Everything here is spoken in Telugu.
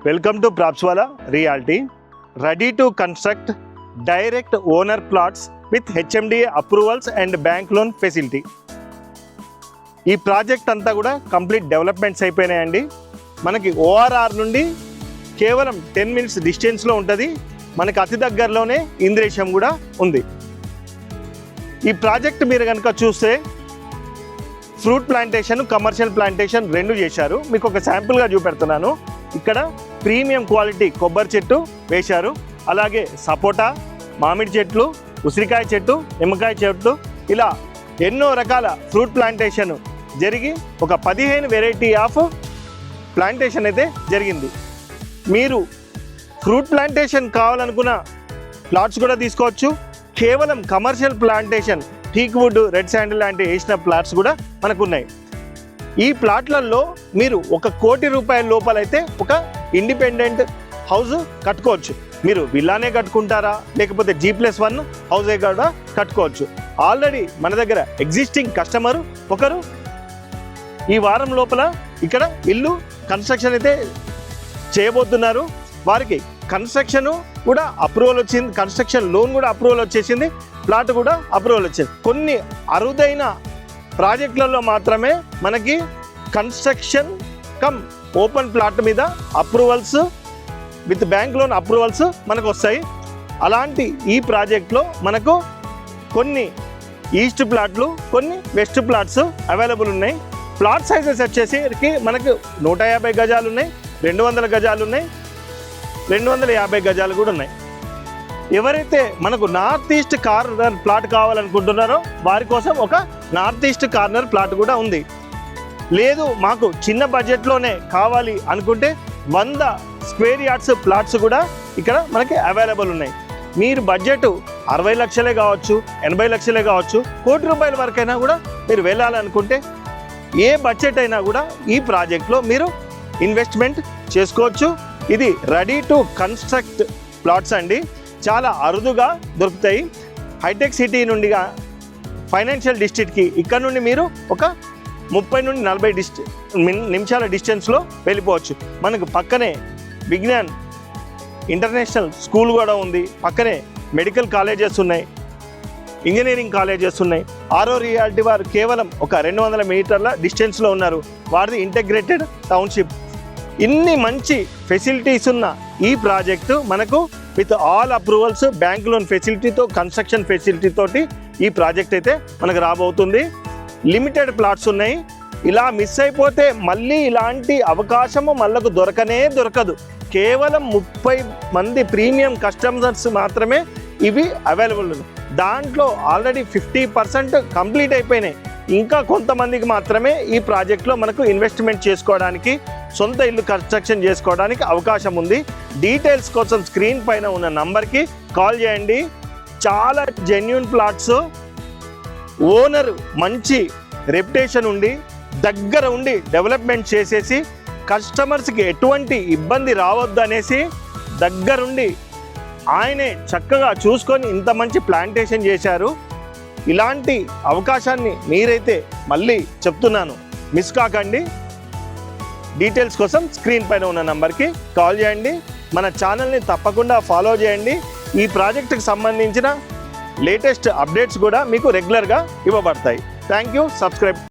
Welcome to Propswala reality. Ready to construct direct owner plots with HMDA approvals and bank loan facility. ఈ ప్రాజెక్ట్ అంతా కూడా కంప్లీట్ డెవలప్మెంట్స్ అయిపోయినాయండి. మనకి ఓఆర్ఆర్ నుండి కేవలం 10 minutes డిస్టెన్స్లో ఉంటుంది. మనకి అతి దగ్గరలోనే ఇంద్రేశం కూడా ఉంది. ఈ ప్రాజెక్ట్ మీరు కనుక చూస్తే ఫ్రూట్ ప్లాంటేషన్, కమర్షియల్ ప్లాంటేషన్ రెండు చేశారు. మీకు ఒక శాంపుల్గా చూపెడుతున్నాను. ఇక్కడ ప్రీమియం క్వాలిటీ కొబ్బరి చెట్టు వేశారు, అలాగే సపోటా, మామిడి చెట్లు, ఉసిరికాయ చెట్టు, నిమ్మకాయ చెట్టు, ఇలా ఎన్నో రకాల ఫ్రూట్ ప్లాంటేషన్ జరిగి ఒక 15 వెరైటీ ఆఫ్ ప్లాంటేషన్ అయితే జరిగింది. మీరు ఫ్రూట్ ప్లాంటేషన్ కావాలనుకున్న ప్లాట్స్ కూడా తీసుకోవచ్చు. కేవలం commercial plantation, teak wood, red sandal లాంటి వేసిన ప్లాట్స్ కూడా మనకు ఉన్నాయి. ఈ ప్లాట్లలో మీరు 1 కోటి రూపాయల లోపలైతే ఒక ఇండిపెండెంట్ హౌస్ కట్టుకోవచ్చు. మీరు విల్లానే కట్టుకుంటారా, లేకపోతే G+1 హౌసే కూడా కట్టుకోవచ్చు. ఆల్రెడీ మన దగ్గర ఎగ్జిస్టింగ్ కస్టమర్ ఒకరు ఈ వారం లోపల ఇక్కడ ఇల్లు కన్స్ట్రక్షన్ అయితే చేయబోతున్నారు. వారికి కన్స్ట్రక్షన్ కూడా అప్రూవల్ వచ్చింది, కన్స్ట్రక్షన్ లోన్ కూడా అప్రూవల్ వచ్చేసింది, ప్లాట్ కూడా అప్రూవల్ వచ్చింది. కొన్ని అరుదైన ప్రాజెక్టులలో మాత్రమే మనకి కన్స్ట్రక్షన్ కమ్ ఓపెన్ ప్లాట్ మీద approvals with bank loan approvals మనకు వస్తాయి. అలాంటి ఈ ప్రాజెక్ట్లో మనకు కొన్ని ఈస్ట్ ప్లాట్లు, కొన్ని వెస్ట్ ప్లాట్స్ అవైలబుల్ ఉన్నాయి. ప్లాట్ సైజెస్ వచ్చేసరికి మనకు 150 గజాలు ఉన్నాయి, 200 గజాలు ఉన్నాయి, 250 గజాలు కూడా ఉన్నాయి. ఎవరైతే మనకు నార్త్ ఈస్ట్ కార్నర్ ప్లాట్ కావాలనుకుంటున్నారో వారి కోసం ఒక నార్త్ ఈస్ట్ కార్నర్ ప్లాట్ కూడా ఉంది. లేదు మాకు చిన్న బడ్జెట్లోనే కావాలి అనుకుంటే 100 స్క్వేర్ యార్డ్స్ ప్లాట్స్ కూడా ఇక్కడ మనకి అవైలబుల్ ఉన్నాయి. మీరు బడ్జెట్ 60 లక్షలే కావచ్చు, 80 లక్షలే కావచ్చు, కోటి రూపాయల వరకైనా కూడా మీరు వెళ్ళాలనుకుంటే ఏ బడ్జెట్ అయినా కూడా ఈ ప్రాజెక్ట్లో మీరు ఇన్వెస్ట్మెంట్ చేసుకోవచ్చు. ఇది రెడీ టు కన్స్ట్రక్ట్ ప్లాట్స్ అండి, చాలా అరుదుగా దొరుకుతాయి. హైటెక్ సిటీ నుండిగా ఫైనాన్షియల్ డిస్ట్రిక్ట్కి ఇక్కడ నుండి మీరు ఒక 30 నుండి 40 నిమిషాల డిస్టెన్స్లో వెళ్ళిపోవచ్చు. మనకు పక్కనే విజ్ఞాన్ ఇంటర్నేషనల్ స్కూల్ కూడా ఉంది, పక్కనే మెడికల్ కాలేజెస్ ఉన్నాయి, ఇంజనీరింగ్ కాలేజెస్ ఉన్నాయి. ఆరో రియాలిటీ వారు కేవలం ఒక 200 మీటర్ల డిస్టెన్స్లో ఉన్నారు. వారిది ఇంటగ్రేటెడ్ టౌన్షిప్. ఇన్ని మంచి ఫెసిలిటీస్ ఉన్న ఈ ప్రాజెక్టు మనకు with all approvals, bank loan ఫెసిలిటీతో, కన్స్ట్రక్షన్ ఫెసిలిటీ తోటి ఈ ప్రాజెక్ట్ అయితే మనకు రాబోతుంది. లిమిటెడ్ ప్లాట్స్ ఉన్నాయి. ఇలా మిస్ అయిపోతే మళ్ళీ ఇలాంటి అవకాశము మళ్ళకు దొరకదు. కేవలం 30 మంది ప్రీమియం కస్టమర్స్ మాత్రమే ఇవి అవైలబుల్ ఉన్నాయి. దాంట్లో ఆల్రెడీ 50% కంప్లీట్ అయిపోయినాయి. ఇంకా కొంతమందికి మాత్రమే ఈ ప్రాజెక్ట్లో మనకు ఇన్వెస్ట్మెంట్ చేసుకోవడానికి, సొంత ఇల్లు కన్స్ట్రక్షన్ చేసుకోవడానికి అవకాశం ఉంది. డీటెయిల్స్ కోసం స్క్రీన్ పైన ఉన్న నంబర్కి కాల్ చేయండి. చాలా జెన్యూన్ ప్లాట్స్, ఓనర్ మంచి రెప్యుటేషన్ ఉండి దగ్గర ఉండి డెవలప్మెంట్ చేసేసి కస్టమర్స్కి ఎటువంటి ఇబ్బంది రావద్దు అనేసి దగ్గరుండి ఆయనే చక్కగా చూసుకొని ఇంత మంచి ప్లాంటేషన్ చేశారు. ఇలాంటి అవకాశాన్ని మీరైతే మళ్ళీ చెప్తున్నాను, మిస్ కాకండి. డీటెయిల్స్ కోసం స్క్రీన్ పైన ఉన్న నంబర్కి కాల్ చేయండి. మన ఛానల్ని తప్పకుండా ఫాలో చేయండి. ఈ ప్రాజెక్టుకి సంబంధించిన లేటెస్ట్ అప్డేట్స్ కూడా మీకు రెగ్యులర్గా ఇవ్వబడతాయి. Thank you. సబ్స్క్రైబ్.